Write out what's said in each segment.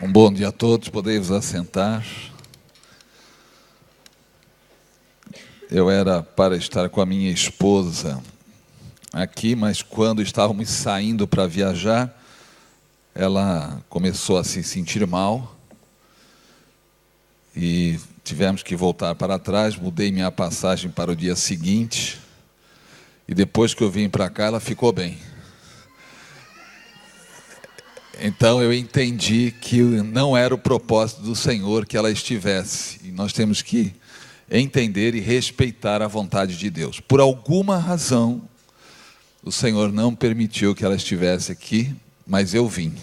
Um bom dia a todos, podem-vos assentar. Eu era para estar com a minha esposa aqui, mas quando estávamos saindo para viajar, ela começou a se sentir mal e tivemos que voltar para trás. Mudei minha passagem para o dia seguinte e depois que eu vim para cá, ela ficou bem. Então eu entendi que não era o propósito do Senhor que ela estivesse. E nós temos que entender e respeitar a vontade de Deus. Por alguma razão, o Senhor não permitiu que ela estivesse aqui, mas eu vim.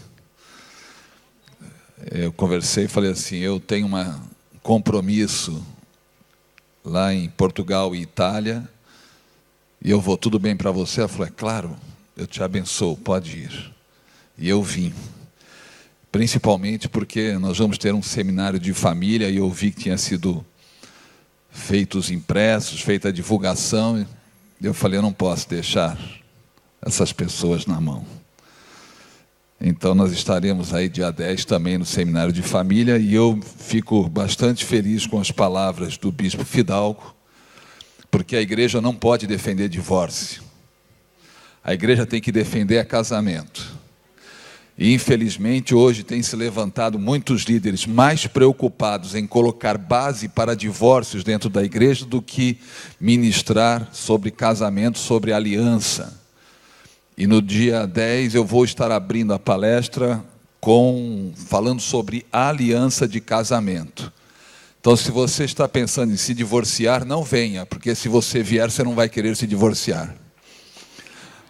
Eu conversei e falei assim, eu tenho um compromisso lá em Portugal e Itália, e eu vou, tudo bem para você? Ela falou, é claro, eu te abençoo, pode ir. E eu vim, principalmente porque nós vamos ter um seminário de família e eu vi que tinha sido feitos impressos, feita a divulgação. E eu falei, eu não posso deixar essas pessoas na mão. Então nós estaremos aí dia 10 também no seminário de família e eu fico bastante feliz com as palavras do bispo Fidalgo, porque a igreja não pode defender divórcio. A igreja tem que defender casamento. E, infelizmente, hoje tem se levantado muitos líderes mais preocupados em colocar base para divórcios dentro da igreja do que ministrar sobre casamento, sobre aliança. E no dia 10 eu vou estar abrindo a palestra falando sobre aliança de casamento. Então, se você está pensando em se divorciar, não venha, porque se você vier, você não vai querer se divorciar.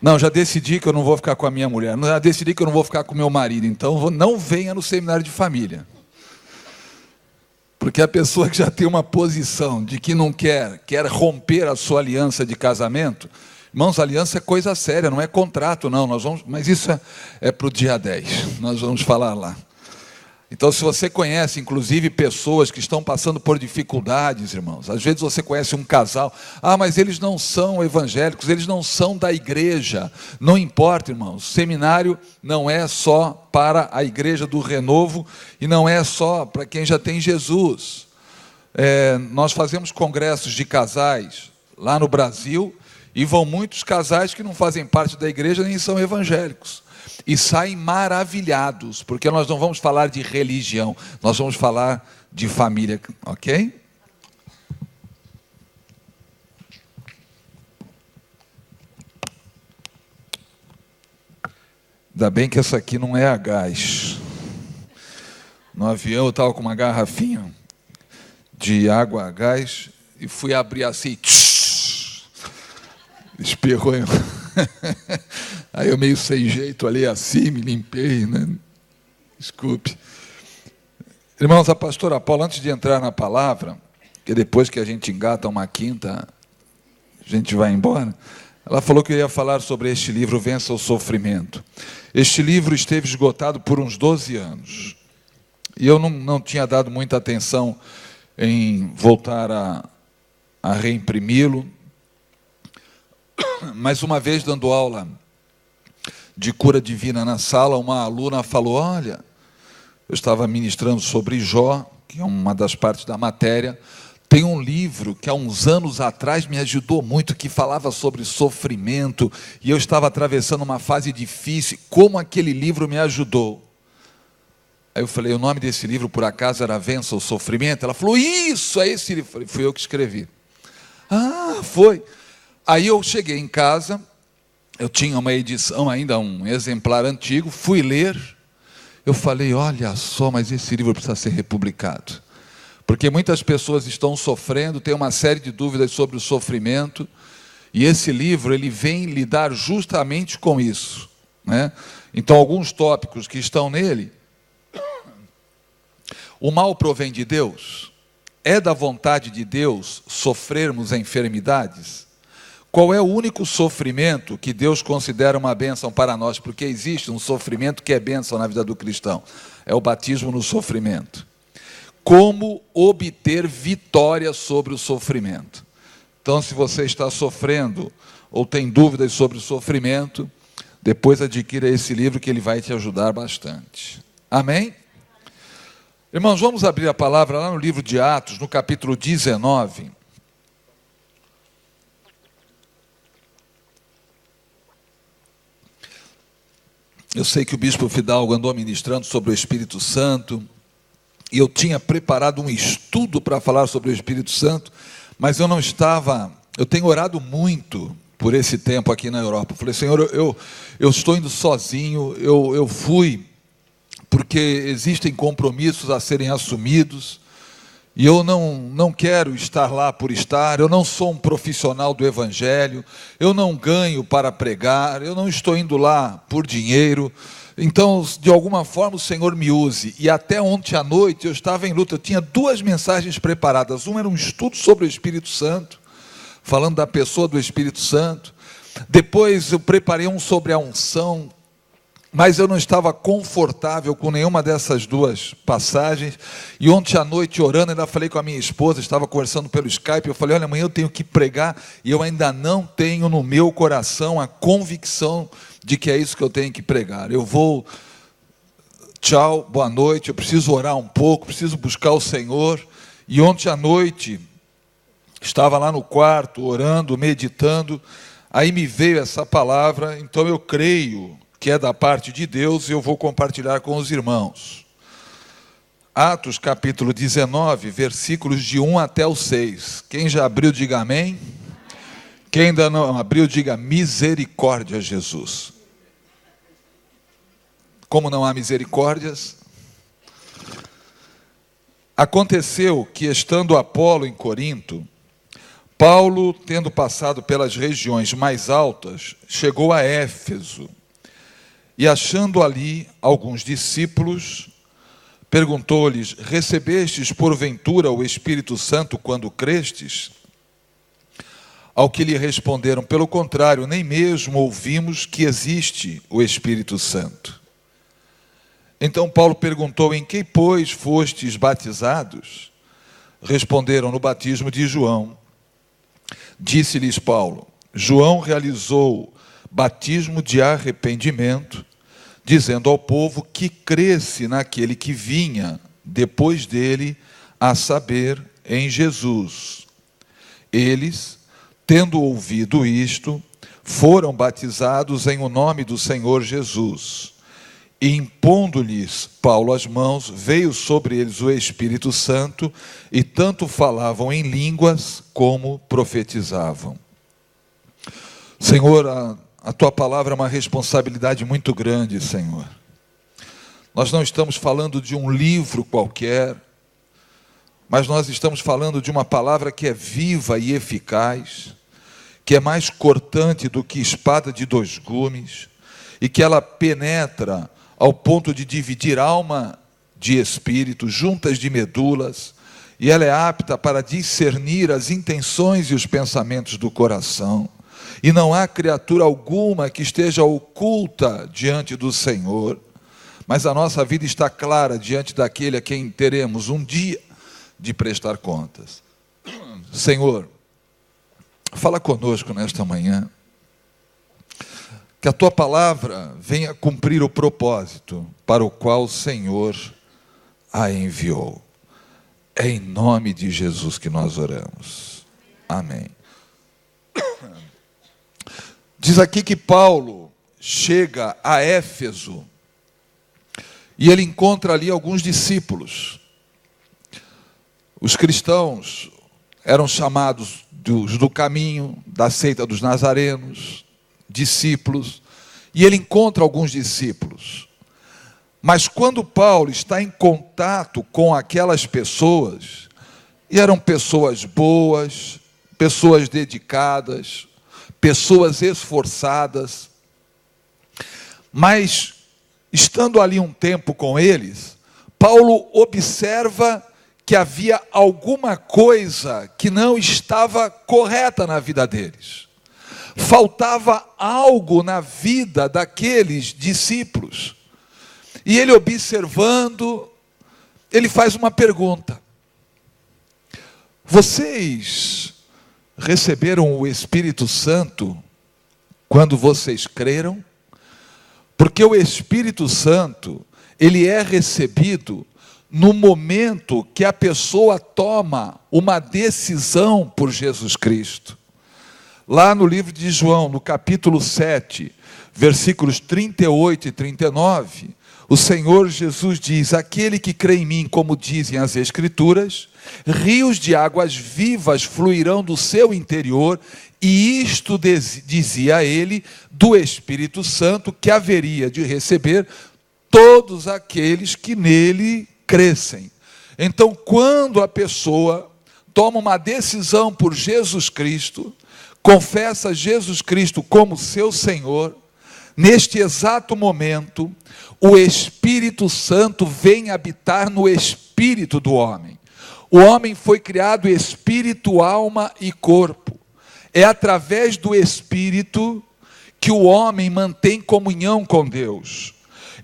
Não, já decidi que eu não vou ficar com a minha mulher. Já decidi que eu não vou ficar com o meu marido. Então, não venha no seminário de família. Porque a pessoa que já tem uma posição de que não quer romper a sua aliança de casamento. Irmãos, aliança é coisa séria, não é contrato, não. Mas isso é para o dia 10. Nós vamos falar lá. Então, se você conhece, inclusive, pessoas que estão passando por dificuldades, irmãos, às vezes você conhece um casal, mas eles não são evangélicos, eles não são da igreja. Não importa, irmãos, seminário não é só para a igreja do Renovo e não é só para quem já tem Jesus. Nós fazemos congressos de casais lá no Brasil e vão muitos casais que não fazem parte da igreja nem são evangélicos. E saem maravilhados, porque nós não vamos falar de religião, nós vamos falar de família, ok? Ainda bem que essa aqui não é a gás. No avião eu estava com uma garrafinha de água a gás e fui abrir assim, espirrou. Aí eu meio sem jeito ali assim, me limpei, né? Desculpe. Irmãos, a pastora Paula, antes de entrar na palavra, que depois que a gente engata uma quinta, a gente vai embora, ela falou que eu ia falar sobre este livro, Vença o Sofrimento. Este livro esteve esgotado por uns 12 anos. E eu não tinha dado muita atenção em voltar a reimprimi-lo. Mas uma vez dando aula de cura divina na sala, uma aluna falou, olha, eu estava ministrando sobre Jó, que é uma das partes da matéria, tem um livro que há uns anos atrás me ajudou muito, que falava sobre sofrimento, e eu estava atravessando uma fase difícil, como aquele livro me ajudou. Aí eu falei, o nome desse livro por acaso era Vença o Sofrimento? Ela falou, isso, é esse livro. Eu falei, fui eu que escrevi. Foi. Aí eu cheguei em casa, eu tinha uma edição ainda, um exemplar antigo, fui ler, eu falei, olha só, mas esse livro precisa ser republicado. Porque muitas pessoas estão sofrendo, têm uma série de dúvidas sobre o sofrimento, e esse livro ele vem lidar justamente com isso, né? Então, alguns tópicos que estão nele, o mal provém de Deus? É da vontade de Deus sofrermos enfermidades? Qual é o único sofrimento que Deus considera uma bênção para nós? Porque existe um sofrimento que é bênção na vida do cristão. É o batismo no sofrimento. Como obter vitória sobre o sofrimento? Então, se você está sofrendo ou tem dúvidas sobre o sofrimento, depois adquira esse livro que ele vai te ajudar bastante. Amém? Irmãos, vamos abrir a palavra lá no livro de Atos, no capítulo 19. Eu sei que o bispo Fidalgo andou ministrando sobre o Espírito Santo, e eu tinha preparado um estudo para falar sobre o Espírito Santo, mas eu não estava, eu tenho orado muito por esse tempo aqui na Europa. Eu falei, Senhor, eu estou indo sozinho, eu fui, porque existem compromissos a serem assumidos, e eu não quero estar lá por estar, eu não sou um profissional do Evangelho, eu não ganho para pregar, eu não estou indo lá por dinheiro. Então, de alguma forma, o Senhor me use. E até ontem à noite eu estava em luta, eu tinha 2 mensagens preparadas. Uma era um estudo sobre o Espírito Santo, falando da pessoa do Espírito Santo. Depois eu preparei um sobre a unção, mas eu não estava confortável com nenhuma dessas 2 passagens. E ontem à noite, orando, ainda falei com a minha esposa, estava conversando pelo Skype, eu falei, olha, amanhã eu tenho que pregar, e eu ainda não tenho no meu coração a convicção de que é isso que eu tenho que pregar. Eu vou, tchau, boa noite, eu preciso orar um pouco, preciso buscar o Senhor. E ontem à noite, estava lá no quarto, orando, meditando, aí me veio essa palavra, então eu creio que é da parte de Deus, e eu vou compartilhar com os irmãos. Atos capítulo 19, versículos de 1 até o 6. Quem já abriu, diga amém. Quem ainda não abriu, diga misericórdia, Jesus. Como não há misericórdias? Aconteceu que, estando Apolo em Corinto, Paulo, tendo passado pelas regiões mais altas, chegou a Éfeso, e achando ali alguns discípulos, perguntou-lhes, recebestes porventura o Espírito Santo quando crestes? Ao que lhe responderam, pelo contrário, nem mesmo ouvimos que existe o Espírito Santo. Então Paulo perguntou, em que, pois, fostes batizados? Responderam, no batismo de João. Disse-lhes Paulo, João realizou batismo de arrependimento, dizendo ao povo que cresce naquele que vinha depois dele, a saber, em Jesus. Eles, tendo ouvido isto, foram batizados em o nome do Senhor Jesus. E impondo-lhes Paulo as mãos, veio sobre eles o Espírito Santo, e tanto falavam em línguas como profetizavam. Senhor, a Tua palavra é uma responsabilidade muito grande, Senhor. Nós não estamos falando de um livro qualquer, mas nós estamos falando de uma palavra que é viva e eficaz, que é mais cortante do que espada de 2 gumes, e que ela penetra ao ponto de dividir alma de espírito, juntas de medulas, e ela é apta para discernir as intenções e os pensamentos do coração. E não há criatura alguma que esteja oculta diante do Senhor, mas a nossa vida está clara diante daquele a quem teremos um dia de prestar contas. Senhor, fala conosco nesta manhã, que a Tua palavra venha cumprir o propósito para o qual o Senhor a enviou. É em nome de Jesus que nós oramos. Amém. Diz aqui que Paulo chega a Éfeso e ele encontra ali alguns discípulos. Os cristãos eram chamados do caminho, da seita dos nazarenos, discípulos, e ele encontra alguns discípulos. Mas quando Paulo está em contato com aquelas pessoas, e eram pessoas boas, pessoas dedicadas, pessoas esforçadas, mas estando ali um tempo com eles, Paulo observa que havia alguma coisa que não estava correta na vida deles. Faltava algo na vida daqueles discípulos. E ele, observando, ele faz uma pergunta: vocês receberam o Espírito Santo quando vocês creram? Porque o Espírito Santo, ele é recebido no momento que a pessoa toma uma decisão por Jesus Cristo. Lá no livro de João, no capítulo 7, versículos 38 e 39, o Senhor Jesus diz: aquele que crê em mim, como dizem as Escrituras, rios de águas vivas fluirão do seu interior, e isto dizia ele do Espírito Santo, que haveria de receber todos aqueles que nele crescem. Então, quando a pessoa toma uma decisão por Jesus Cristo, confessa Jesus Cristo como seu Senhor, neste exato momento, o Espírito Santo vem habitar no espírito do homem. O homem foi criado espírito, alma e corpo. É através do Espírito que o homem mantém comunhão com Deus.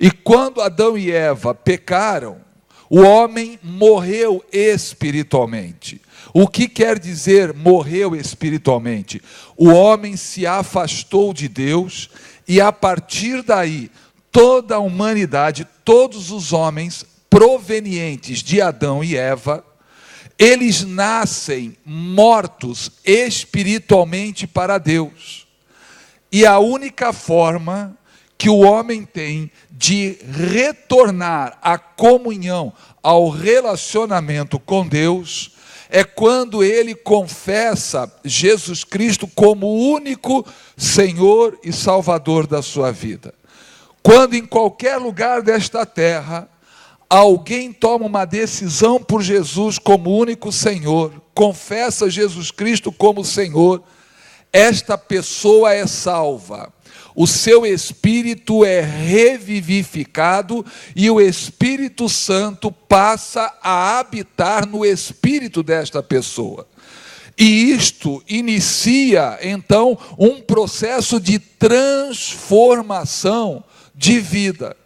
E quando Adão e Eva pecaram, o homem morreu espiritualmente. O que quer dizer morreu espiritualmente? O homem se afastou de Deus e a partir daí, toda a humanidade, todos os homens provenientes de Adão e Eva, eles nascem mortos espiritualmente para Deus. E a única forma que o homem tem de retornar à comunhão, ao relacionamento com Deus, é quando ele confessa Jesus Cristo como o único Senhor e Salvador da sua vida. Quando em qualquer lugar desta terra, alguém toma uma decisão por Jesus como único Senhor, confessa Jesus Cristo como Senhor, esta pessoa é salva. O seu espírito é revivificado e o Espírito Santo passa a habitar no espírito desta pessoa. E isto inicia, então, um processo de transformação de vida.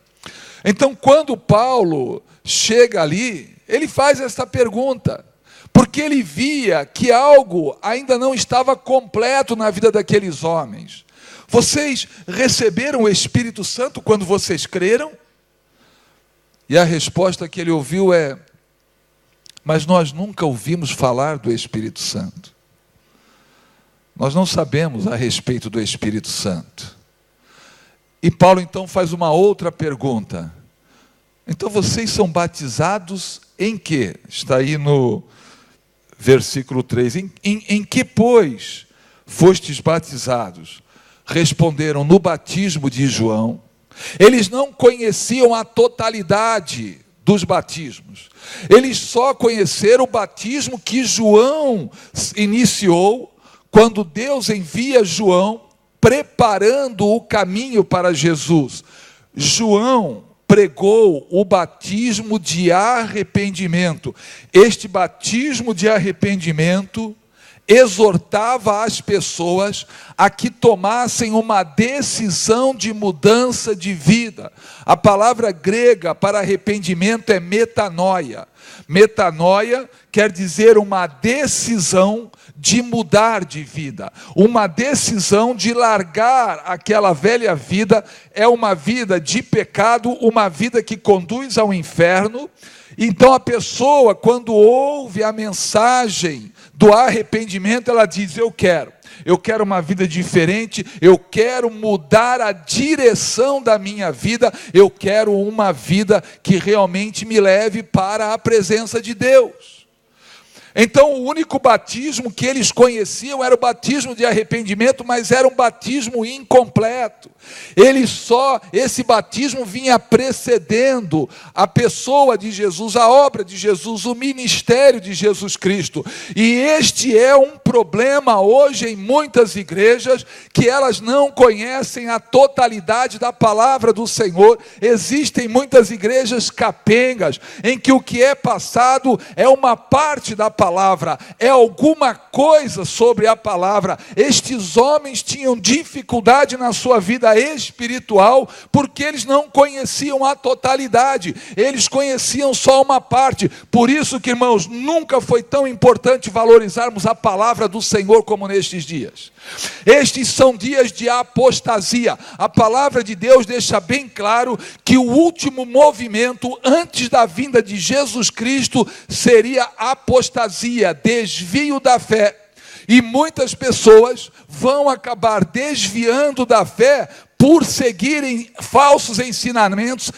Então, quando Paulo chega ali, ele faz esta pergunta, porque ele via que algo ainda não estava completo na vida daqueles homens. Vocês receberam o Espírito Santo quando vocês creram? E a resposta que ele ouviu é: mas nós nunca ouvimos falar do Espírito Santo. Nós não sabemos a respeito do Espírito Santo. E Paulo então faz uma outra pergunta. Então vocês são batizados em quê? Está aí no versículo 3. Em que, pois, fostes batizados? Responderam: no batismo de João. Eles não conheciam a totalidade dos batismos. Eles só conheceram o batismo que João iniciou, quando Deus envia João, preparando o caminho para Jesus. João pregou o batismo de arrependimento. Este batismo de arrependimento exortava as pessoas a que tomassem uma decisão de mudança de vida. A palavra grega para arrependimento é metanoia. Metanoia quer dizer uma decisão de mudar de vida, uma decisão de largar aquela velha vida. É uma vida de pecado, uma vida que conduz ao inferno. Então a pessoa, quando ouve a mensagem do arrependimento, ela diz: eu quero uma vida diferente, eu quero mudar a direção da minha vida, eu quero uma vida que realmente me leve para a presença de Deus. Então o único batismo que eles conheciam era o batismo de arrependimento, mas era um batismo incompleto. Esse batismo vinha precedendo a pessoa de Jesus, a obra de Jesus, o ministério de Jesus Cristo. E este é um problema hoje em muitas igrejas, que elas não conhecem a totalidade da palavra do Senhor. Existem muitas igrejas capengas, em que o que é passado é uma parte da palavra, é alguma coisa sobre a palavra. Estes homens tinham dificuldade na sua vida espiritual, porque eles não conheciam a totalidade, eles conheciam só uma parte. Por isso que, irmãos, nunca foi tão importante valorizarmos a palavra do Senhor como nestes dias. Estes são dias de apostasia. A palavra de Deus deixa bem claro que o último movimento antes da vinda de Jesus Cristo seria apostasia, desvio da fé. E muitas pessoas vão acabar desviando da fé por seguirem falsos ensinamentos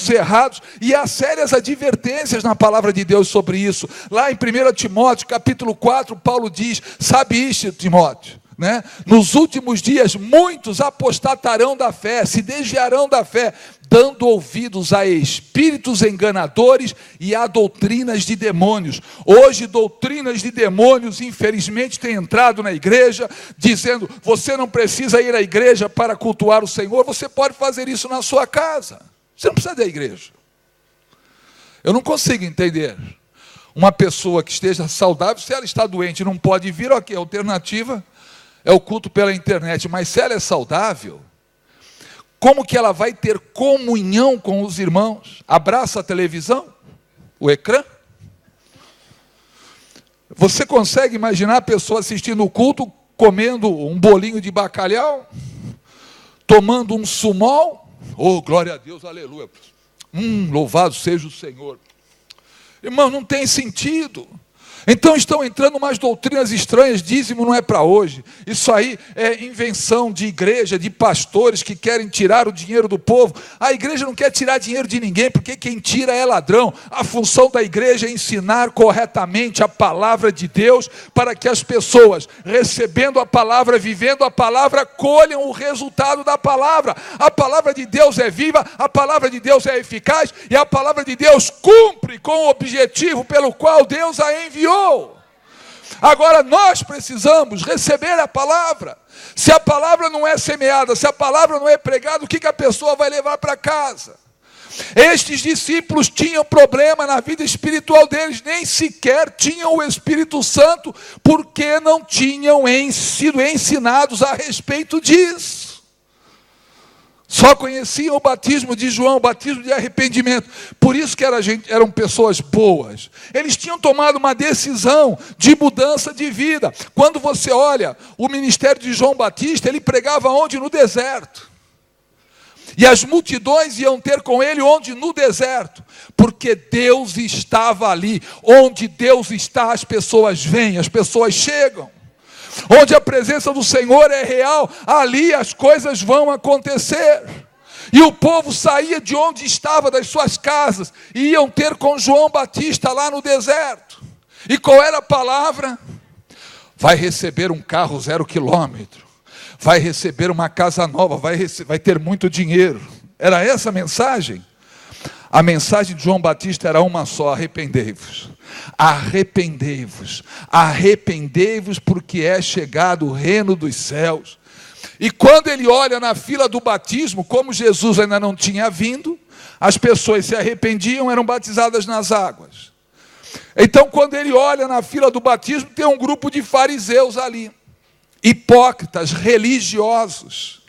errados, e há sérias advertências na palavra de Deus sobre isso. Lá em 1 Timóteo, capítulo 4, Paulo diz, sabe isto, Timóteo, né? Nos últimos dias, muitos apostatarão da fé, se desviarão da fé, dando ouvidos a espíritos enganadores e a doutrinas de demônios. Hoje, doutrinas de demônios, infelizmente, têm entrado na igreja, dizendo, você não precisa ir à igreja para cultuar o Senhor, você pode fazer isso na sua casa. Você não precisa da igreja. Eu não consigo entender uma pessoa que esteja saudável, se ela está doente e não pode vir, ok, a alternativa é o culto pela internet, mas se ela é saudável, como que ela vai ter comunhão com os irmãos? Abraça a televisão? O ecrã? Você consegue imaginar a pessoa assistindo o culto, comendo um bolinho de bacalhau? Tomando um sumol? Oh, glória a Deus, aleluia. Louvado seja o Senhor. Irmão, não tem sentido. Então estão entrando umas doutrinas estranhas, dízimo não é para hoje. Isso aí é invenção de igreja, de pastores que querem tirar o dinheiro do povo. A igreja não quer tirar dinheiro de ninguém, porque quem tira é ladrão. A função da igreja é ensinar corretamente a palavra de Deus, para que as pessoas, recebendo a palavra, vivendo a palavra, colham o resultado da palavra. A palavra de Deus é viva, a palavra de Deus é eficaz, e a palavra de Deus cumpre com o objetivo pelo qual Deus a enviou. Agora nós precisamos receber a palavra. Se a palavra não é semeada, se a palavra não é pregada, o que a pessoa vai levar para casa? Estes discípulos tinham problema na vida espiritual deles, nem sequer tinham o Espírito Santo, porque não tinham sido ensinados a respeito disso. Só conheciam o batismo de João, o batismo de arrependimento. Por isso que eram pessoas boas. Eles tinham tomado uma decisão de mudança de vida. Quando você olha o ministério de João Batista, ele pregava onde? No deserto. E as multidões iam ter com ele onde? No deserto. Porque Deus estava ali. Onde Deus está, as pessoas vêm, as pessoas chegam. Onde a presença do Senhor é real, ali as coisas vão acontecer. E o povo saía de onde estava, das suas casas, e iam ter com João Batista lá no deserto. E qual era a palavra? Vai receber um carro 0 quilômetro, vai receber uma casa nova, vai ter muito dinheiro. Era essa a mensagem? A mensagem de João Batista era uma só: arrependei-vos. Arrependei-vos, arrependei-vos, porque é chegado o reino dos céus. E quando ele olha na fila do batismo, como Jesus ainda não tinha vindo, as pessoas se arrependiam, eram batizadas nas águas. Então quando ele olha na fila do batismo, tem um grupo de fariseus ali, hipócritas, religiosos.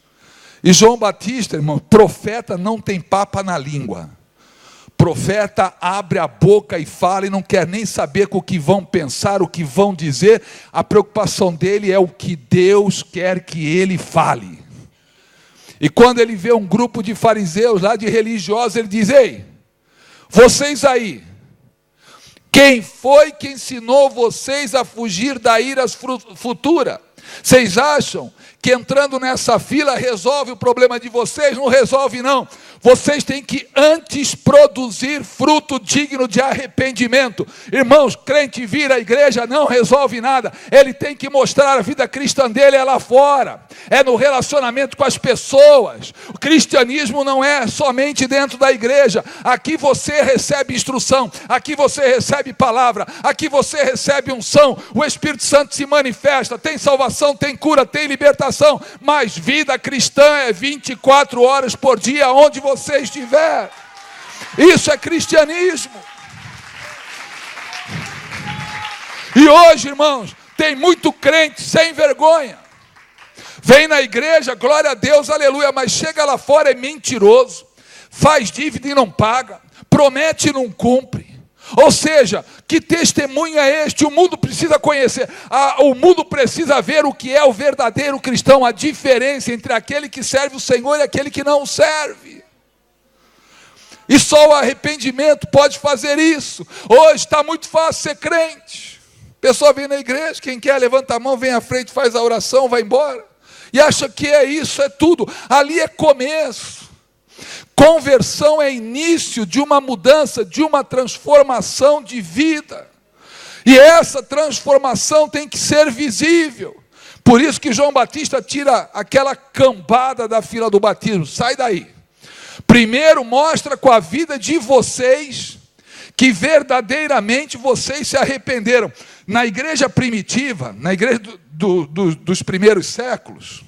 E João Batista, irmão, profeta não tem papa na língua. Profeta abre a boca e fala e não quer nem saber com o que vão pensar, o que vão dizer. A preocupação dele é o que Deus quer que ele fale. E quando ele vê um grupo de fariseus lá, de religiosos, ele diz: ei, vocês aí, quem foi que ensinou vocês a fugir da ira futura? Vocês acham que entrando nessa fila resolve o problema de vocês? Não resolve não. Vocês têm que antes produzir fruto digno de arrependimento. Irmãos, crente vir à igreja não resolve nada. Ele tem que mostrar a vida cristã dele é lá fora. É no relacionamento com as pessoas. O cristianismo não é somente dentro da igreja. Aqui você recebe instrução. Aqui você recebe palavra. Aqui você recebe unção. O Espírito Santo se manifesta. Tem salvação, tem cura, tem libertação. Mas vida cristã é 24 horas por dia, onde você estiver. Isso é cristianismo. E hoje, irmãos, tem muito crente sem vergonha. Vem na igreja, glória a Deus, aleluia, mas chega lá fora, é mentiroso, faz dívida e não paga, promete e não cumpre. Ou seja, que testemunho é este? O mundo precisa conhecer, o mundo precisa ver o que é o verdadeiro cristão, a diferença entre aquele que serve o Senhor e aquele que não o serve. E só o arrependimento pode fazer isso. Hoje está muito fácil ser crente. A pessoa vem na igreja, quem quer levanta a mão, vem à frente, faz a oração, vai embora. E acha que é isso, é tudo. Ali é começo. Conversão é início de uma mudança, de uma transformação de vida. E essa transformação tem que ser visível. Por isso que João Batista tira aquela cambada da fila do batismo. Sai daí. Primeiro mostra com a vida de vocês que verdadeiramente vocês se arrependeram. Na igreja primitiva, na igreja dos primeiros séculos,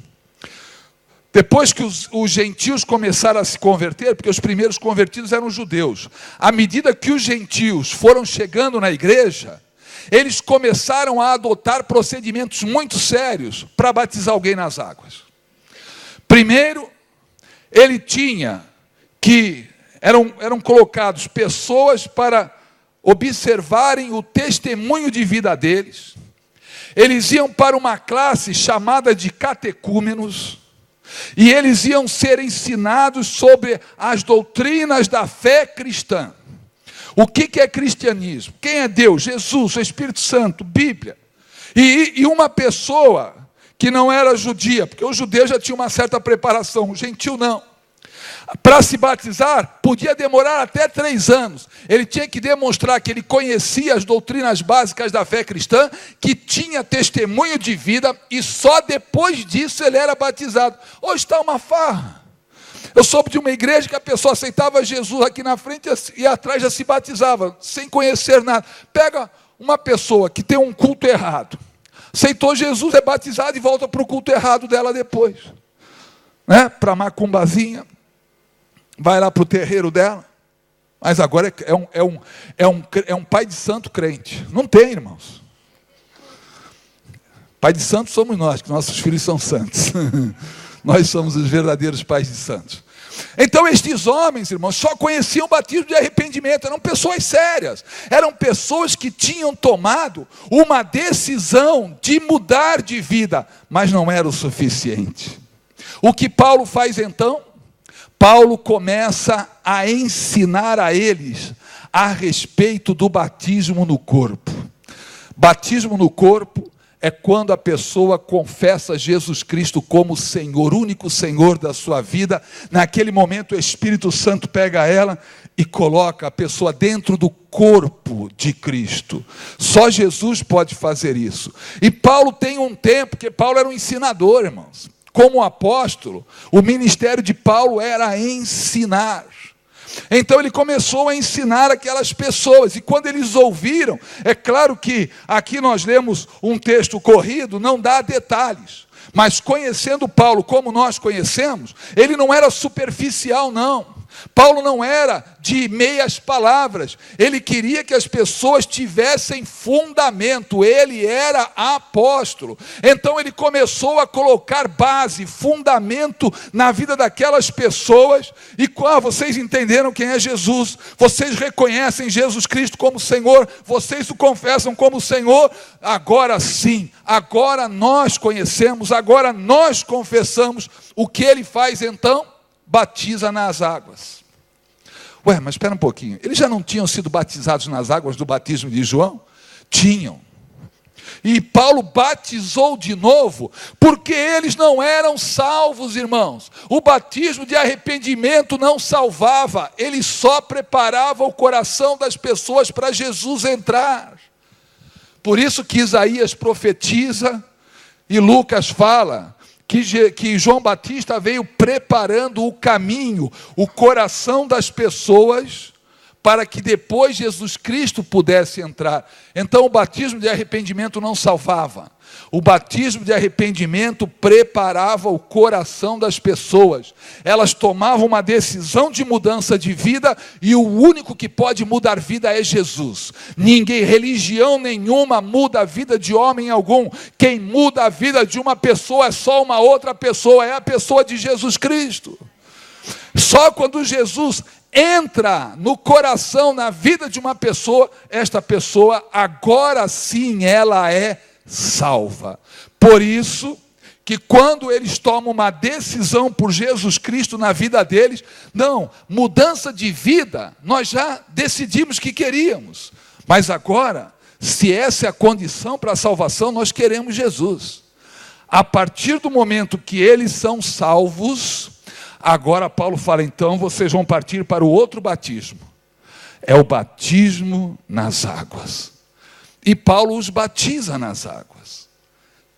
depois que os gentios começaram a se converter, porque os primeiros convertidos eram os judeus, à medida que os gentios foram chegando na igreja, eles começaram a adotar procedimentos muito sérios para batizar alguém nas águas. Primeiro, ele tinha que eram colocados pessoas para observarem o testemunho de vida deles. Eles iam para uma classe chamada de catecúmenos, e eles iam ser ensinados sobre as doutrinas da fé cristã. O que é cristianismo? Quem é Deus? Jesus, o Espírito Santo, Bíblia. E uma pessoa que não era judia, porque o judeu já tinha uma certa preparação, o gentil não. Para se batizar, podia demorar até 3 anos. Ele tinha que demonstrar que ele conhecia as doutrinas básicas da fé cristã, que tinha testemunho de vida, e só depois disso ele era batizado. Hoje está uma farra. Eu soube de uma igreja que a pessoa aceitava Jesus aqui na frente e atrás já se batizava, sem conhecer nada. Pega uma pessoa que tem um culto errado, aceitou Jesus, é batizado e volta para o culto errado dela depois. Né? Para a macumbazinha. Vai lá para o terreiro dela, mas agora é um pai de santo crente. Não tem, irmãos. Pai de santo somos nós, que nossos filhos são santos. Nós somos os verdadeiros pais de santos. Então estes homens, irmãos, só conheciam o batismo de arrependimento, eram pessoas sérias, eram pessoas que tinham tomado uma decisão de mudar de vida, mas não era o suficiente. O que Paulo faz então? Paulo começa a ensinar a eles a respeito do batismo no corpo. Batismo no corpo é quando a pessoa confessa Jesus Cristo como Senhor, único Senhor da sua vida. Naquele momento o Espírito Santo pega ela e coloca a pessoa dentro do corpo de Cristo. Só Jesus pode fazer isso. E Paulo tem um tempo, porque Paulo era um ensinador, irmãos. Como apóstolo, o ministério de Paulo era ensinar. Então ele começou a ensinar aquelas pessoas, e quando eles ouviram, é claro que aqui nós lemos um texto corrido, não dá detalhes, mas conhecendo Paulo como nós conhecemos, ele não era superficial não. Paulo não era de meias palavras, ele queria que as pessoas tivessem fundamento, ele era apóstolo. Então ele começou a colocar base, fundamento na vida daquelas pessoas, e vocês entenderam quem é Jesus, vocês reconhecem Jesus Cristo como Senhor, vocês o confessam como Senhor, agora sim, agora nós conhecemos, agora nós confessamos. O que ele faz então? Batiza nas águas. Ué, mas espera um pouquinho. Eles já não tinham sido batizados nas águas do batismo de João? Tinham. E Paulo batizou de novo, porque eles não eram salvos, irmãos. O batismo de arrependimento não salvava, ele só preparava o coração das pessoas para Jesus entrar. Por isso que Isaías profetiza e Lucas fala que João Batista veio preparando o caminho, o coração das pessoas, para que depois Jesus Cristo pudesse entrar. Então o batismo de arrependimento não salvava. O batismo de arrependimento preparava o coração das pessoas. Elas tomavam uma decisão de mudança de vida, e o único que pode mudar vida é Jesus. Ninguém, religião nenhuma muda a vida de homem algum. Quem muda a vida de uma pessoa é só uma outra pessoa, é a pessoa de Jesus Cristo. Só quando Jesus entra no coração, na vida de uma pessoa, esta pessoa, agora sim, ela é salva. Por isso que quando eles tomam uma decisão por Jesus Cristo na vida deles, não, mudança de vida, nós já decidimos que queríamos, mas agora, se essa é a condição para a salvação, nós queremos Jesus. A partir do momento que eles são salvos, agora Paulo fala, então vocês vão partir para o outro batismo, é o batismo nas águas, e Paulo os batiza nas águas.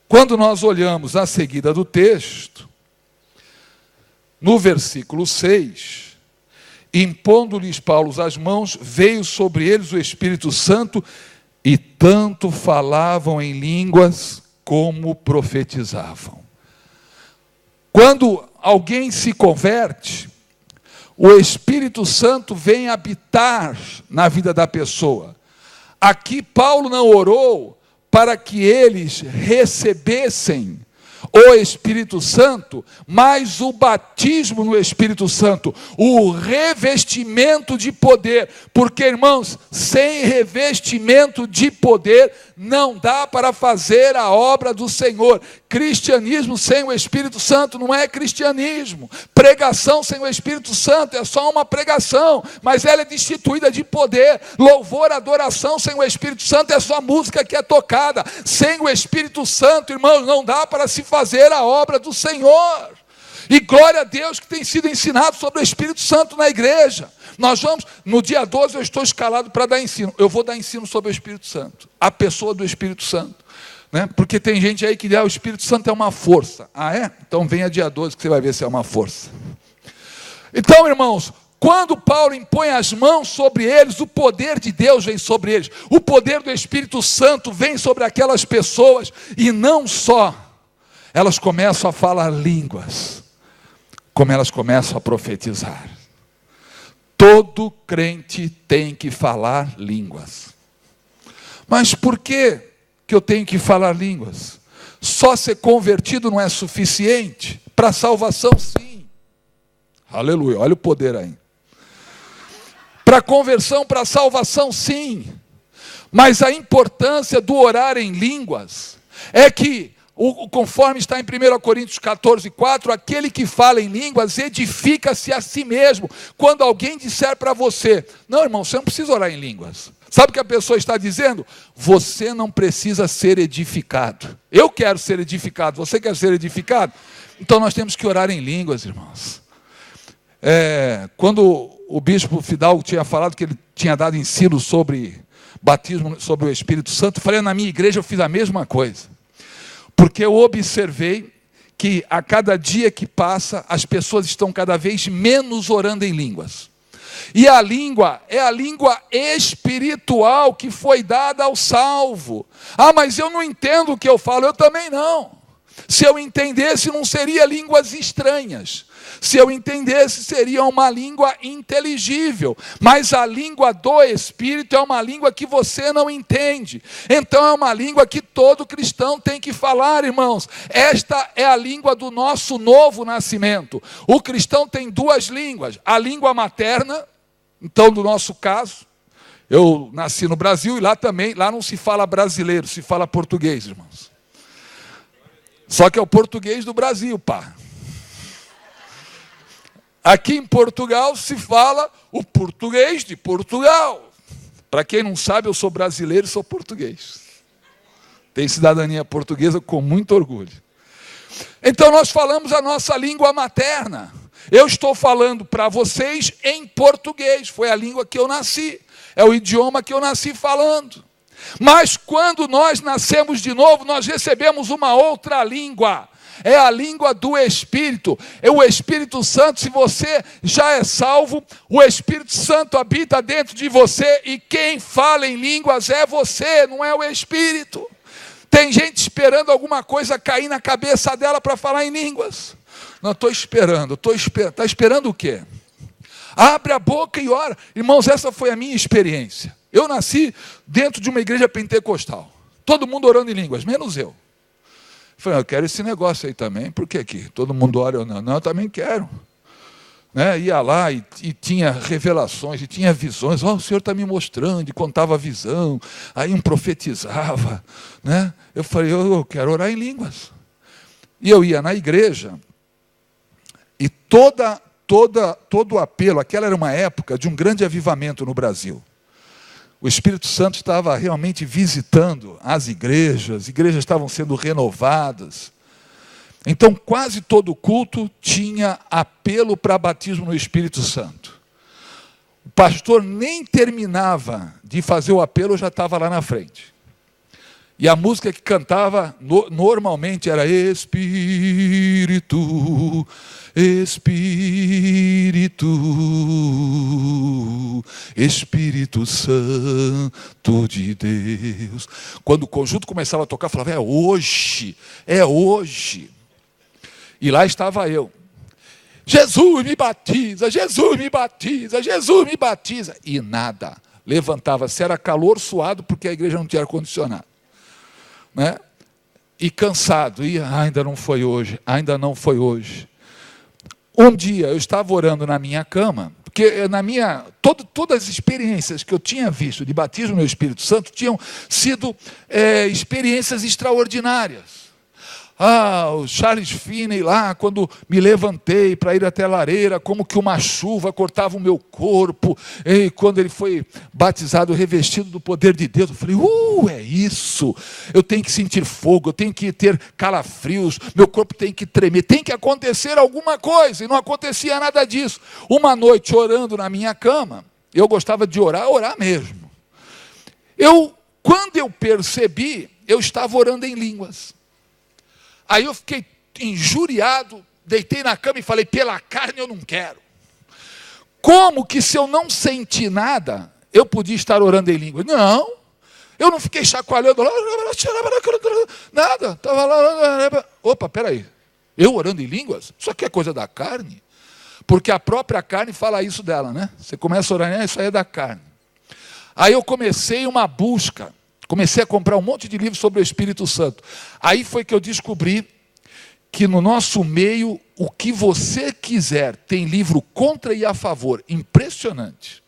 Quando nós olhamos a seguida do texto, no versículo 6, impondo-lhes Paulo as mãos, veio sobre eles o Espírito Santo, e tanto falavam em línguas como profetizavam. Quando alguém se converte, o Espírito Santo vem habitar na vida da pessoa. Aqui Paulo não orou para que eles recebessem o Espírito Santo, mas o batismo no Espírito Santo, o revestimento de poder, porque, irmãos, sem revestimento de poder, não dá para fazer a obra do Senhor. Cristianismo sem o Espírito Santo não é cristianismo. Pregação sem o Espírito Santo é só uma pregação, mas ela é destituída de poder. Louvor, adoração sem o Espírito Santo é só música que é tocada. Sem o Espírito Santo, irmãos, não dá para se fazer a obra do Senhor. E glória a Deus que tem sido ensinado sobre o Espírito Santo na igreja. Nós vamos, no dia 12 eu estou escalado para dar ensino. Eu vou dar ensino sobre o Espírito Santo, a pessoa do Espírito Santo. Né? Porque tem gente aí que diz, o Espírito Santo é uma força. Ah, é? Então venha dia 12 que você vai ver se é uma força. Então, irmãos, quando Paulo impõe as mãos sobre eles, o poder de Deus vem sobre eles. O poder do Espírito Santo vem sobre aquelas pessoas. E não só, elas começam a falar línguas, como elas começam a profetizar. Todo crente tem que falar línguas. Mas por que eu tenho que falar línguas? Só ser convertido não é suficiente? Para a salvação, sim. Aleluia, olha o poder aí. Para a conversão, para a salvação, sim. Mas a importância do orar em línguas é que, conforme está em 1 Coríntios 14, 4, aquele que fala em línguas edifica-se a si mesmo. Quando alguém disser para você, não, irmão, você não precisa orar em línguas. Sabe o que a pessoa está dizendo? Você não precisa ser edificado. Eu quero ser edificado, você quer ser edificado? Então nós temos que orar em línguas, irmãos. Quando o bispo Fidalgo tinha falado que ele tinha dado ensino sobre batismo, sobre o Espírito Santo, eu falei, na minha igreja eu fiz a mesma coisa. Porque eu observei que a cada dia que passa, as pessoas estão cada vez menos orando em línguas. E a língua é a língua espiritual que foi dada ao salvo. Ah, mas eu não entendo o que eu falo. Eu também não. Se eu entendesse, não seria línguas estranhas. Se eu entendesse, seria uma língua inteligível. Mas a língua do Espírito é uma língua que você não entende. Então é uma língua que todo cristão tem que falar, irmãos. Esta é a língua do nosso novo nascimento. O cristão tem duas línguas. A língua materna, então no nosso caso, eu nasci no Brasil e lá não se fala brasileiro, se fala português, irmãos. Só que é o português do Brasil, pá. Aqui em Portugal se fala o português de Portugal. Para quem não sabe, eu sou brasileiro e sou português. Tenho cidadania portuguesa com muito orgulho. Então nós falamos a nossa língua materna. Eu estou falando para vocês em português. Foi a língua que eu nasci. É o idioma que eu nasci falando. Mas quando nós nascemos de novo, nós recebemos uma outra língua. É a língua do Espírito. É o Espírito Santo. Se você já é salvo, o Espírito Santo habita dentro de você. E quem fala em línguas é você, não é o Espírito. Tem gente esperando alguma coisa cair na cabeça dela para falar em línguas. Não, estou esperando. Está esperando o quê? Abre a boca e ora. Irmãos, essa foi a minha experiência. Eu nasci dentro de uma igreja pentecostal. Todo mundo orando em línguas, menos eu. Falei, eu quero esse negócio aí também. Por que aqui? Todo mundo ora ou não? Não, eu também quero. né? Ia lá e tinha revelações, e tinha visões. O Senhor está me mostrando, e contava a visão. Aí um profetizava, né? Eu falei, eu quero orar em línguas. E eu ia na igreja, e todo o apelo, aquela era uma época de um grande avivamento no Brasil. O Espírito Santo estava realmente visitando as igrejas estavam sendo renovadas. Então, quase todo culto tinha apelo para batismo no Espírito Santo. O pastor nem terminava de fazer o apelo, eu já estava lá na frente. E a música que cantava normalmente era Espírito, Espírito, Espírito Santo de Deus. Quando o conjunto começava a tocar, eu falava, é hoje, é hoje. E lá estava eu. Jesus me batiza, Jesus me batiza, Jesus me batiza. E nada. Levantava-se, era calor suado, porque a igreja não tinha ar-condicionado. Né? E cansado, e ainda não foi hoje, ainda não foi hoje. Um dia eu estava orando na minha cama, porque todas as experiências que eu tinha visto de batismo no Espírito Santo tinham sido experiências extraordinárias. O Charles Finney lá, quando me levantei para ir até a lareira, como que uma chuva cortava o meu corpo, e quando ele foi batizado, revestido do poder de Deus, eu falei, é isso, eu tenho que sentir fogo, eu tenho que ter calafrios, meu corpo tem que tremer, tem que acontecer alguma coisa, e não acontecia nada disso. Uma noite, orando na minha cama, eu gostava de orar mesmo. Quando eu percebi, eu estava orando em línguas. Aí eu fiquei injuriado, deitei na cama e falei, pela carne eu não quero. Como que se eu não senti nada, eu podia estar orando em língua? Não, eu não fiquei chacoalhando lá, nada, estava lá, opa, peraí, eu orando em línguas? Isso aqui é coisa da carne? Porque a própria carne fala isso dela, né? Você começa a orar, isso aí é da carne. Aí eu comecei uma busca, comecei a comprar um monte de livros sobre o Espírito Santo. Aí foi que eu descobri que no nosso meio, o que você quiser, tem livro contra e a favor. Impressionante.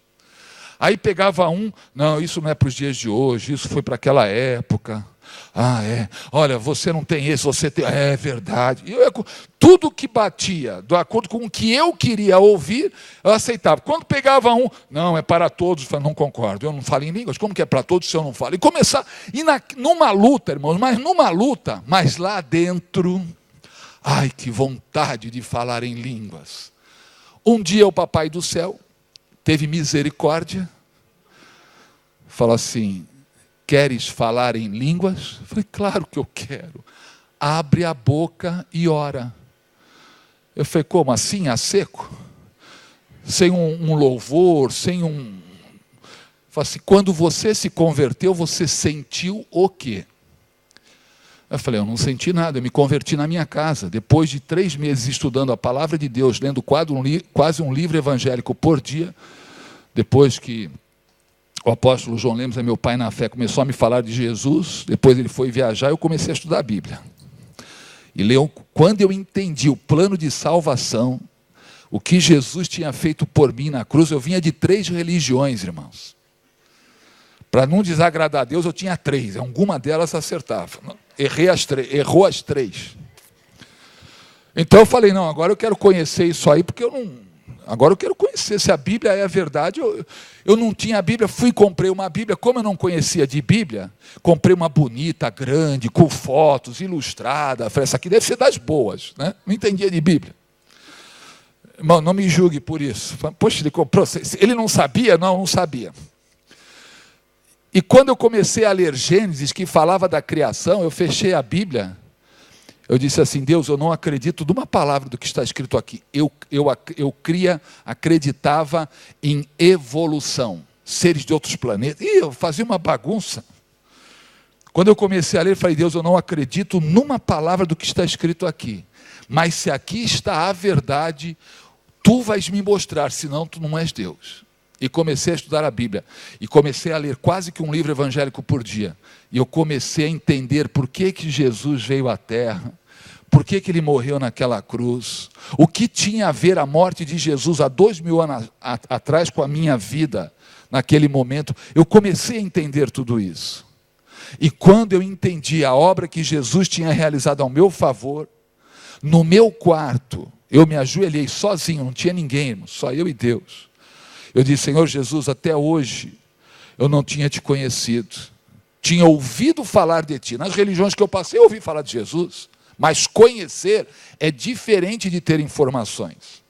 Aí pegava não, isso não é para os dias de hoje, isso foi para aquela época. Olha, você não tem esse, você tem... É verdade. Tudo que batia, de acordo com o que eu queria ouvir, eu aceitava. Quando pegava não, é para todos, eu falei, não concordo, eu não falo em línguas, como que é para todos se eu não falo? E começar, numa luta, irmãos, mas lá dentro, que vontade de falar em línguas. Um dia o Papai do Céu teve misericórdia, falou assim, queres falar em línguas? Eu falei, claro que eu quero. Abre a boca e ora. Eu falei, como assim, a seco? Sem um louvor, sem um... Falei assim, quando você se converteu, você sentiu o quê? Eu falei, eu não senti nada, eu me converti na minha casa. Depois de 3 meses estudando a palavra de Deus, lendo quase um livro evangélico por dia, depois que o apóstolo João Lemos, meu pai na fé, começou a me falar de Jesus, depois ele foi viajar, eu comecei a estudar a Bíblia. E quando eu entendi o plano de salvação, o que Jesus tinha feito por mim na cruz, eu vinha de 3 religiões, irmãos. Para não desagradar a Deus, eu tinha 3, alguma delas acertava. Errou as 3. Então eu falei, não, agora eu quero conhecer isso aí, porque agora eu quero conhecer se a Bíblia é a verdade. Eu não tinha a Bíblia, comprei uma Bíblia. Como eu não conhecia de Bíblia, comprei uma bonita, grande, com fotos, ilustrada. Falei, essa aqui deve ser das boas, né? Não entendia de Bíblia. Irmão, não me julgue por isso. Poxa, ele comprou. Ele não sabia? Não sabia. E quando eu comecei a ler Gênesis, que falava da criação, eu fechei a Bíblia. Eu disse assim, Deus, eu não acredito de uma palavra do que está escrito aqui. Eu acreditava em evolução, seres de outros planetas. E eu fazia uma bagunça. Quando eu comecei a ler, eu falei, Deus, eu não acredito numa palavra do que está escrito aqui. Mas se aqui está a verdade, tu vais me mostrar, senão tu não és Deus. E comecei a estudar a Bíblia. E comecei a ler quase que um livro evangélico por dia. E eu comecei a entender por que Jesus veio à Terra. por que ele morreu naquela cruz, o que tinha a ver a morte de Jesus há 2000 anos atrás com a minha vida, naquele momento. Eu comecei a entender tudo isso. E quando eu entendi a obra que Jesus tinha realizado ao meu favor, no meu quarto, eu me ajoelhei sozinho, não tinha ninguém, irmão, só eu e Deus. Eu disse: Senhor Jesus, até hoje eu não tinha te conhecido. Tinha ouvido falar de ti. Nas religiões que eu passei, eu ouvi falar de Jesus. Mas conhecer é diferente de ter informações.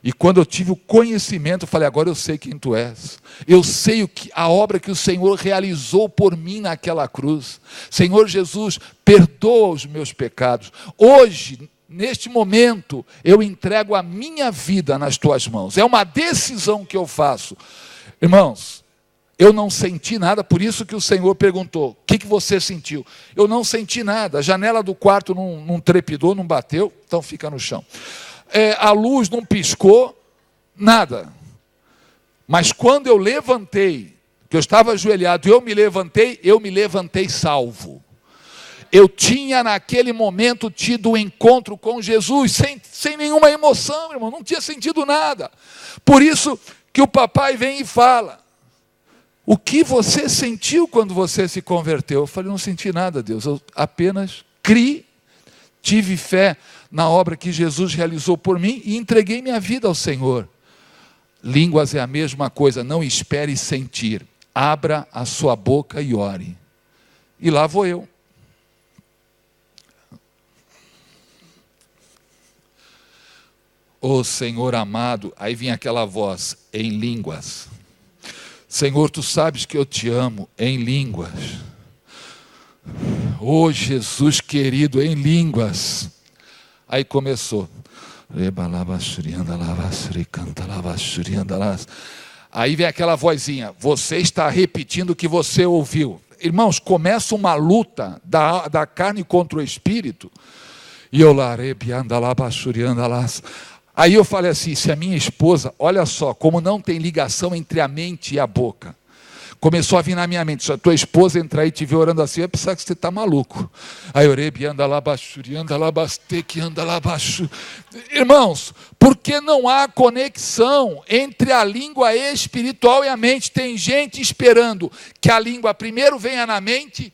E quando eu tive o conhecimento, eu falei: agora eu sei quem tu és. Eu sei a obra que o Senhor realizou por mim naquela cruz. Senhor Jesus, perdoa os meus pecados. Hoje, neste momento, eu entrego a minha vida nas tuas mãos. É uma decisão que eu faço. Irmãos, eu não senti nada, por isso que o Senhor perguntou: o que você sentiu? Eu não senti nada, a janela do quarto não trepidou, não bateu, então fica no chão. A luz não piscou, nada. Mas quando eu levantei, que eu estava ajoelhado, eu me levantei salvo. Eu tinha naquele momento tido um encontro com Jesus, sem nenhuma emoção, irmão, não tinha sentido nada. Por isso que o papai vem e fala: o que você sentiu quando você se converteu? Eu falei: não senti nada, Deus, eu apenas criei, tive fé na obra que Jesus realizou por mim e entreguei minha vida ao Senhor. Línguas é a mesma coisa, não espere sentir, abra a sua boca e ore. E lá vou eu. Ô Senhor amado, aí vinha aquela voz, em línguas. Senhor, tu sabes que eu te amo, em línguas. Ô Jesus querido, em línguas. Aí começou. Aí vem aquela vozinha: você está repetindo o que você ouviu. Irmãos, começa uma luta da carne contra o espírito. E eu lá, aí eu falei assim: se a minha esposa, olha só, como não tem ligação entre a mente e a boca, começou a vir na minha mente: se a tua esposa entrar e te ver orando assim, vai pensar que você está maluco. Aí eu orei, irmãos, porque não há conexão entre a língua espiritual e a mente. Tem gente esperando que a língua primeiro venha na mente.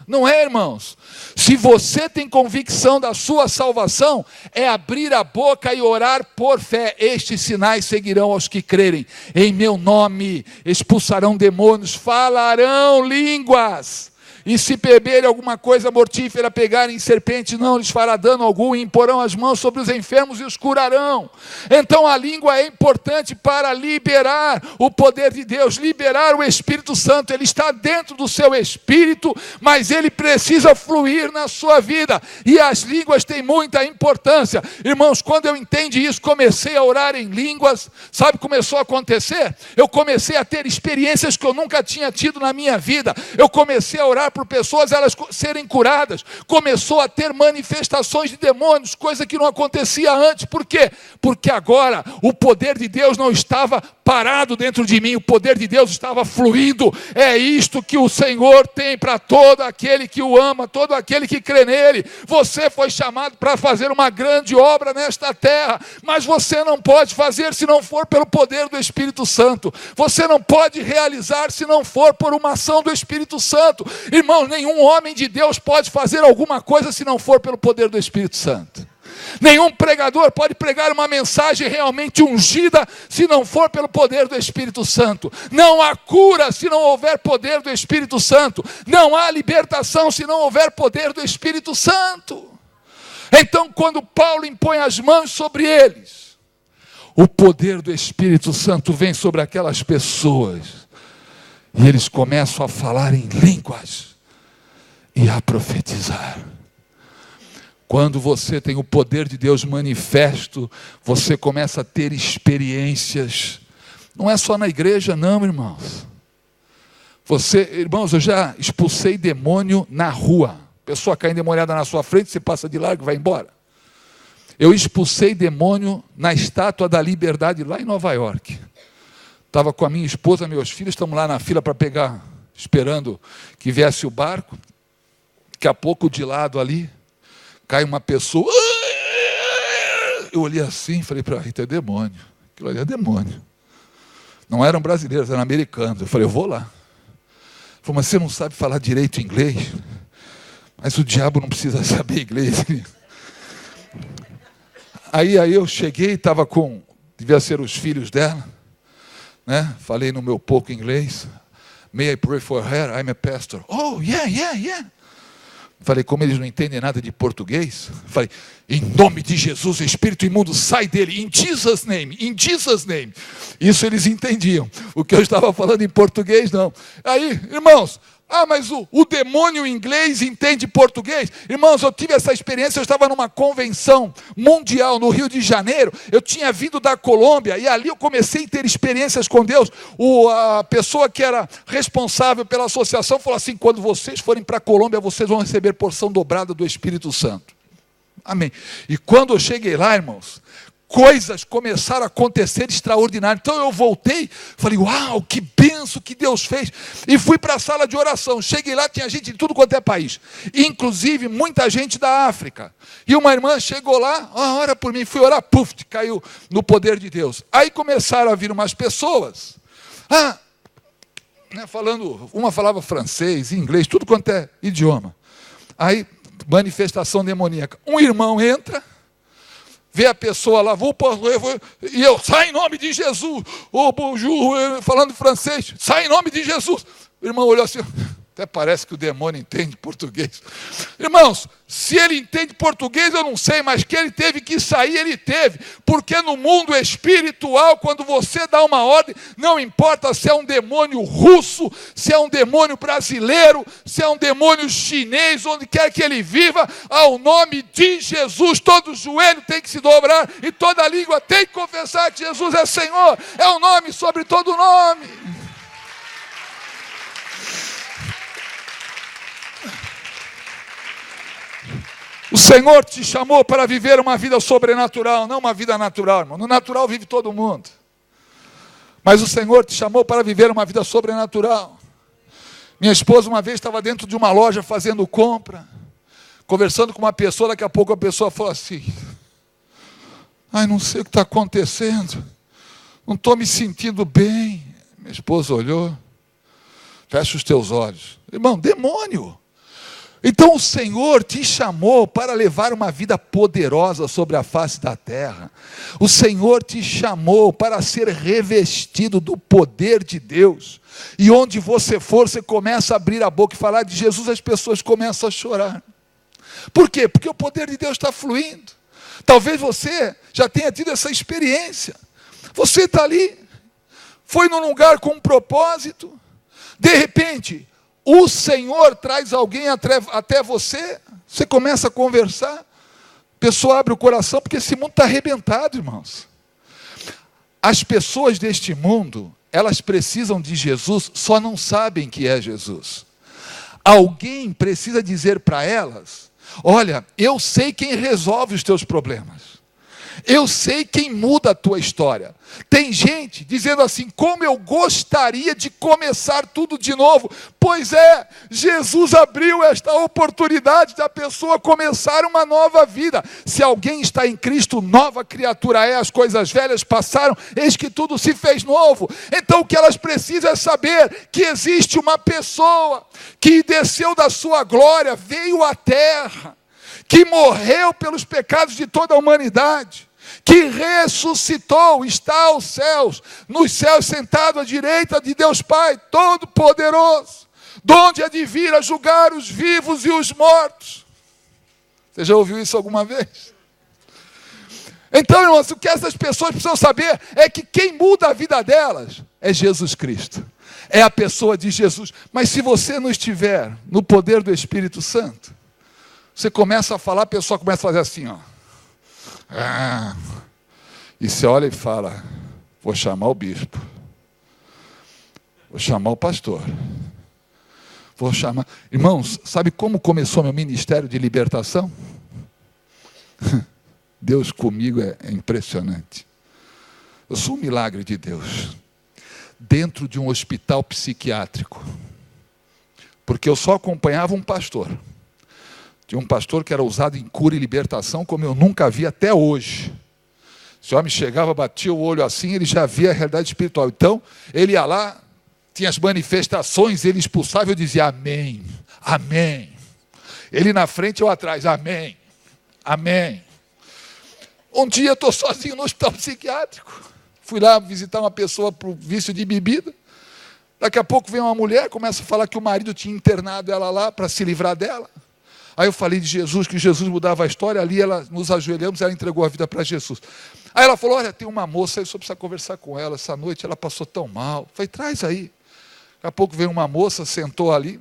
Não é, irmãos? Se você tem convicção da sua salvação, é abrir a boca e orar por fé. Estes sinais seguirão aos que crerem. Em meu nome expulsarão demônios, falarão línguas. E se beberem alguma coisa mortífera, pegarem serpentes, não lhes fará dano algum, e imporão as mãos sobre os enfermos e os curarão. Então a língua é importante para liberar o poder de Deus, liberar o Espírito Santo. Ele está dentro do seu espírito, mas ele precisa fluir na sua vida. E as línguas têm muita importância. Irmãos, quando eu entendi isso, comecei a orar em línguas. Sabe o que começou a acontecer? Eu comecei a ter experiências que eu nunca tinha tido na minha vida. Eu comecei a orar por pessoas, elas serem curadas. Começou a ter manifestações de demônios, coisa que não acontecia antes. Por quê? Porque agora o poder de Deus não estava parado dentro de mim, o poder de Deus estava fluindo. É isto que o Senhor tem para todo aquele que o ama, todo aquele que crê nele. Você foi chamado para fazer uma grande obra nesta terra, mas você não pode fazer se não for pelo poder do Espírito Santo. Você não pode realizar se não for por uma ação do Espírito Santo. Irmão, nenhum homem de Deus pode fazer alguma coisa se não for pelo poder do Espírito Santo. Nenhum pregador pode pregar uma mensagem realmente ungida se não for pelo poder do Espírito Santo. Não há cura se não houver poder do Espírito Santo. Não há libertação se não houver poder do Espírito Santo. Então, quando Paulo impõe as mãos sobre eles, o poder do Espírito Santo vem sobre aquelas pessoas. E eles começam a falar em línguas e a profetizar. Quando você tem o poder de Deus manifesto, você começa a ter experiências. Não é só na igreja, não, irmãos. Irmãos, eu já expulsei demônio na rua. Pessoa cai endemoniada na sua frente, você passa de largo e vai embora. Eu expulsei demônio na Estátua da Liberdade, lá em Nova York. Estava com a minha esposa, meus filhos, estamos lá na fila para pegar esperando que viesse o barco. Daqui a pouco, de lado ali, cai uma pessoa. Eu olhei assim, falei para a Rita, é demônio. Aquilo ali é demônio. Não eram brasileiros, eram americanos. Eu falei, eu vou lá. Ele falou, mas você não sabe falar direito inglês? Mas o diabo não precisa saber inglês. Aí eu cheguei, estava com, devia ser os filhos dela, né? Falei no meu pouco inglês. May I pray for her? I'm a pastor. Oh, yeah. Falei, como eles não entendem nada de português, falei, em nome de Jesus, espírito imundo, sai dele, in Jesus name. Isso eles entendiam. O que eu estava falando em português, não. Aí, irmãos, mas o demônio inglês entende português? Irmãos, eu tive essa experiência, eu estava numa convenção mundial no Rio de Janeiro, eu tinha vindo da Colômbia, e ali eu comecei a ter experiências com Deus. A pessoa que era responsável pela associação falou assim, quando vocês forem para a Colômbia, vocês vão receber porção dobrada do Espírito Santo. Amém. E quando eu cheguei lá, irmãos, coisas começaram a acontecer extraordinárias. Então eu voltei, falei, uau, que benção que Deus fez. E fui para a sala de oração. Cheguei lá, tinha gente de tudo quanto é país. Inclusive, muita gente da África. E uma irmã chegou lá, ora por mim. Fui orar, puf, caiu no poder de Deus. Aí começaram a vir umas pessoas. Falando, uma falava francês, inglês, tudo quanto é idioma. Aí, manifestação demoníaca. Um irmão entra, vê a pessoa lá, e eu, sai em nome de Jesus, bonjour, falando francês, sai em nome de Jesus. O irmão olhou assim, até parece que o demônio entende português. Irmãos, se ele entende português, eu não sei, mas que ele teve que sair, ele teve. Porque no mundo espiritual, quando você dá uma ordem, não importa se é um demônio russo, se é um demônio brasileiro, se é um demônio chinês, onde quer que ele viva, ao nome de Jesus, todo joelho tem que se dobrar e toda língua tem que confessar que Jesus é Senhor. É o nome sobre todo nome. O Senhor te chamou para viver uma vida sobrenatural, não uma vida natural, irmão. No natural vive todo mundo. Mas o Senhor te chamou para viver uma vida sobrenatural. Minha esposa uma vez estava dentro de uma loja fazendo compra, conversando com uma pessoa, daqui a pouco a pessoa falou assim, não sei o que está acontecendo, não estou me sentindo bem. Minha esposa olhou, fecha os teus olhos. Irmão, demônio. Então o Senhor te chamou para levar uma vida poderosa sobre a face da terra. O Senhor te chamou para ser revestido do poder de Deus. E onde você for, você começa a abrir a boca e falar de Jesus, as pessoas começam a chorar. Por quê? Porque o poder de Deus está fluindo. Talvez você já tenha tido essa experiência. Você está ali, foi num lugar com um propósito, de repente o Senhor traz alguém até você, você começa a conversar, a pessoa abre o coração, porque esse mundo está arrebentado, irmãos. As pessoas deste mundo, elas precisam de Jesus, só não sabem que é Jesus. Alguém precisa dizer para elas, olha, eu sei quem resolve os teus problemas. Eu sei quem muda a tua história. Tem gente dizendo assim, como eu gostaria de começar tudo de novo. Pois é, Jesus abriu esta oportunidade da pessoa começar uma nova vida. Se alguém está em Cristo, nova criatura é, as coisas velhas passaram, eis que tudo se fez novo. Então o que elas precisam é saber que existe uma pessoa que desceu da sua glória, veio à terra, que morreu pelos pecados de toda a humanidade, que ressuscitou, está aos céus, nos céus sentado à direita de Deus Pai, Todo-Poderoso, de onde há de vir a julgar os vivos e os mortos. Você já ouviu isso alguma vez? Então, irmãos, o que essas pessoas precisam saber é que quem muda a vida delas é Jesus Cristo, é a pessoa de Jesus. Mas se você não estiver no poder do Espírito Santo, você começa a falar, a pessoa começa a fazer assim, ó. E você olha e fala, vou chamar o bispo, vou chamar o pastor, vou chamar... Irmãos, sabe como começou meu ministério de libertação? Deus comigo é impressionante. Eu sou um milagre de Deus. Dentro de um hospital psiquiátrico, porque eu só acompanhava um pastor. Tinha um pastor que era usado em cura e libertação, como eu nunca vi até hoje. Esse homem chegava, batia o olho assim, ele já via a realidade espiritual. Então, ele ia lá, tinha as manifestações, ele expulsava e eu dizia amém, amém. Ele na frente, eu atrás, amém, amém. Um dia eu estou sozinho no hospital psiquiátrico. Fui lá visitar uma pessoa para o vício de bebida. Daqui a pouco vem uma mulher, começa a falar que o marido tinha internado ela lá para se livrar dela. Aí eu falei de Jesus, que Jesus mudava a história. Ali nos ajoelhamos, ela entregou a vida para Jesus. Aí ela falou, olha, tem uma moça aí, só precisa conversar com ela. Essa noite ela passou tão mal. Eu falei, traz aí. Daqui a pouco veio uma moça, sentou ali.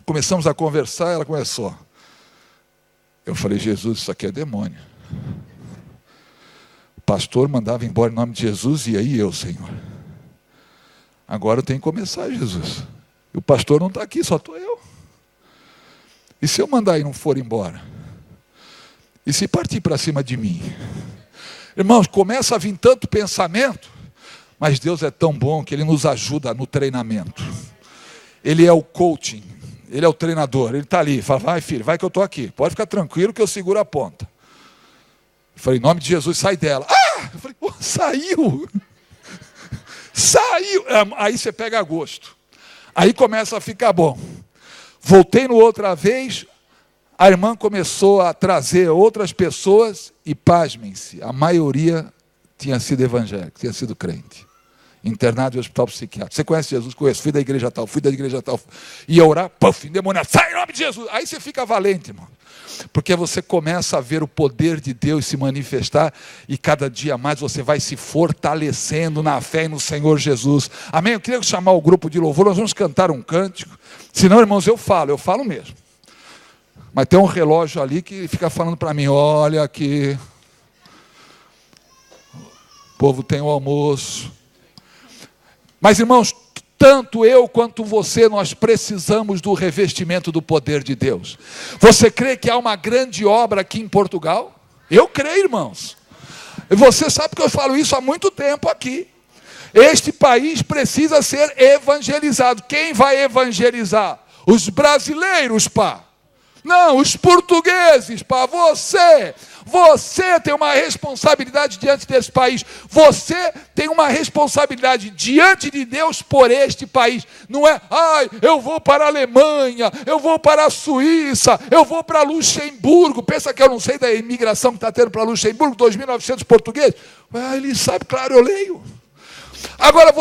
Começamos a conversar, ela começou. Eu falei, Jesus, isso aqui é demônio. O pastor mandava embora em nome de Jesus, e aí eu, Senhor. Agora eu tenho que começar, Jesus. E o pastor não está aqui, só estou eu. E se eu mandar e não for embora? E se partir para cima de mim? Irmãos, começa a vir tanto pensamento, mas Deus é tão bom que Ele nos ajuda no treinamento. Ele é o coaching, Ele é o treinador, Ele está ali, fala, vai filho, vai que eu estou aqui, pode ficar tranquilo que eu seguro a ponta. Eu falei, em nome de Jesus, sai dela. Ah! Eu falei, pô, saiu! Saiu! Aí você pega gosto. Aí começa a ficar bom. Voltei no outra vez, a irmã começou a trazer outras pessoas e, pasmem-se, a maioria tinha sido evangélico, tinha sido crente. Internado em hospital psiquiátrico. Você conhece Jesus? Conheço. Fui da igreja tal, Ia orar, puf, endemoniado. Sai em nome de Jesus. Aí você fica valente, irmão. Porque você começa a ver o poder de Deus se manifestar e cada dia mais você vai se fortalecendo na fé e no Senhor Jesus. Amém? Eu queria chamar o grupo de louvor, nós vamos cantar um cântico. Senão, irmãos, eu falo mesmo. Mas tem um relógio ali que fica falando para mim, olha aqui, o povo tem o almoço. Mas, irmãos, tanto eu quanto você, nós precisamos do revestimento do poder de Deus. Você crê que há uma grande obra aqui em Portugal? Eu creio, irmãos. E você sabe que eu falo isso há muito tempo aqui. Este país precisa ser evangelizado. Quem vai evangelizar? Os brasileiros, pá. Não, os portugueses, pá. Você tem uma responsabilidade diante desse país. Você tem uma responsabilidade diante de Deus por este país. Não é, eu vou para a Alemanha, eu vou para a Suíça, eu vou para Luxemburgo. Pensa que eu não sei da imigração que está tendo para Luxemburgo, 2.900 portugueses? Ele sabe, claro, eu leio. Agora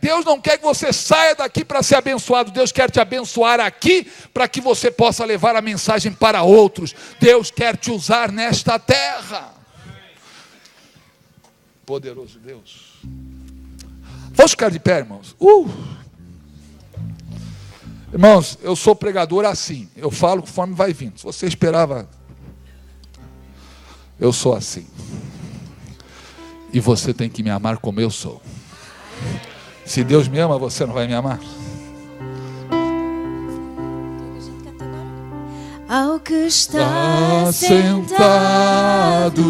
Deus não quer que você saia daqui para ser abençoado. Deus quer te abençoar aqui para que você possa levar a mensagem para outros. Deus quer te usar nesta terra. Poderoso Deus. Vamos ficar de pé, irmãos. Irmãos, eu sou pregador assim. Eu falo conforme vai vindo. Se você esperava, eu sou assim. E você tem que me amar como eu sou. Se Deus me ama, você não vai me amar? Ao que está sentado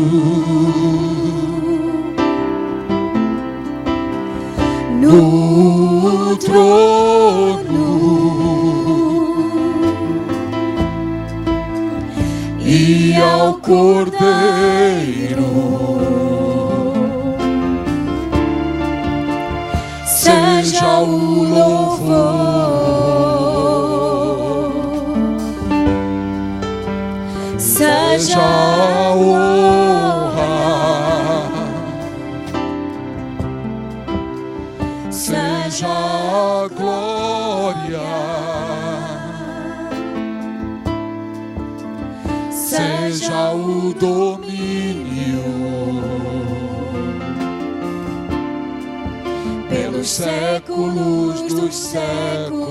no trono e ao Cordeiro seja o louvor, seja a honra, seja a glória, seja o domínio pelos séculos dos séculos,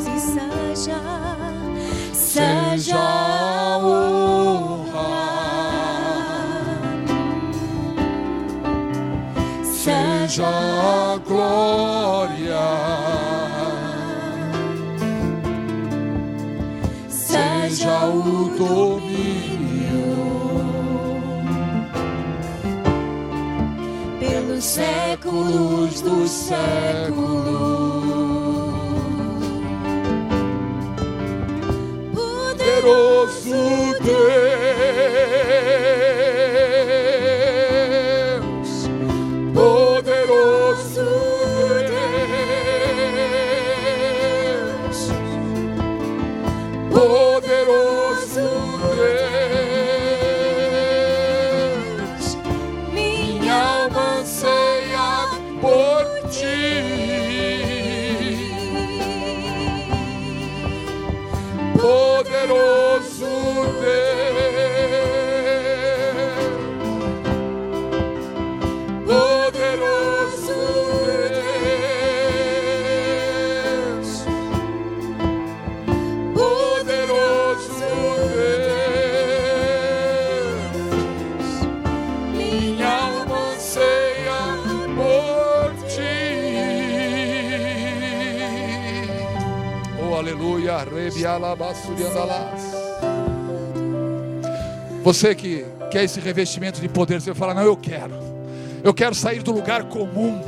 e seja a honra, seja a glória, seja o domínio pelos séculos dos séculos. Aleluia. Você que quer esse revestimento de poder, você fala: não, eu quero sair do lugar comum,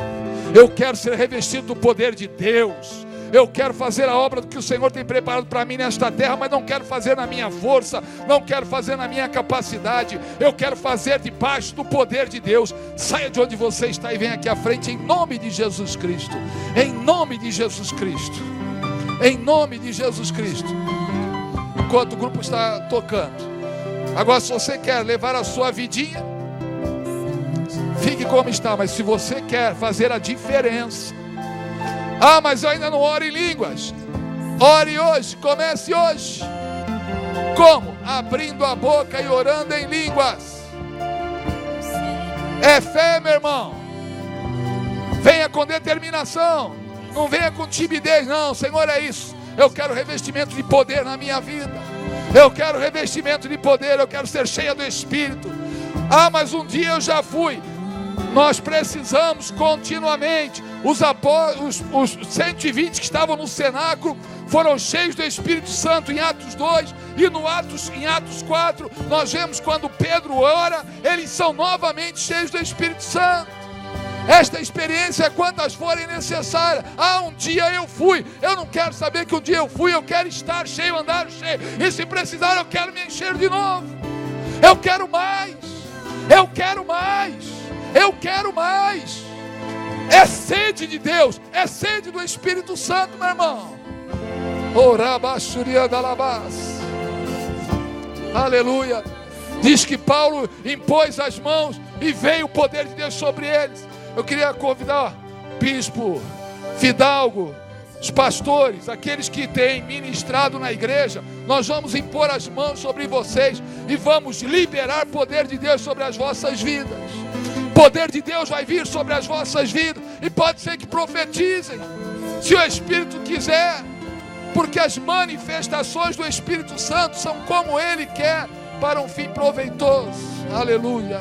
eu quero ser revestido do poder de Deus, eu quero fazer a obra que o Senhor tem preparado para mim nesta terra, mas não quero fazer na minha força, não quero fazer na minha capacidade, eu quero fazer debaixo do poder de Deus. Saia de onde você está e venha aqui à frente, em nome de Jesus Cristo, em nome de Jesus Cristo, em nome de Jesus Cristo. Enquanto o grupo está tocando, agora, se você quer levar a sua vidinha, fique como está. Mas se você quer fazer a diferença, mas eu ainda não oro em línguas, ore hoje, comece hoje. Como? Abrindo a boca e orando em línguas. É fé, meu irmão. Venha com determinação, não venha com timidez. Não, Senhor, é isso. Eu quero revestimento de poder na minha vida, eu quero revestimento de poder, eu quero ser cheia do Espírito. Mas um dia eu já fui. Nós precisamos continuamente. Os 120 que estavam no cenáculo foram cheios do Espírito Santo em Atos 2. E em Atos 4 nós vemos quando Pedro ora, eles são novamente cheios do Espírito Santo. Esta experiência, quantas forem necessárias. Um dia eu fui. Eu não quero saber que um dia eu fui. Eu quero estar cheio, andar cheio. E se precisar, eu quero me encher de novo. Eu quero mais. Eu quero mais. Eu quero mais. É sede de Deus. É sede do Espírito Santo, meu irmão. Aleluia. Diz que Paulo impôs as mãos e veio o poder de Deus sobre eles. Eu queria convidar bispo, fidalgo, os pastores, aqueles que têm ministrado na igreja. Nós vamos impor as mãos sobre vocês e vamos liberar poder de Deus sobre as vossas vidas. Poder de Deus vai vir sobre as vossas vidas. E pode ser que profetizem, se o Espírito quiser, porque as manifestações do Espírito Santo são como Ele quer, para um fim proveitoso. Aleluia.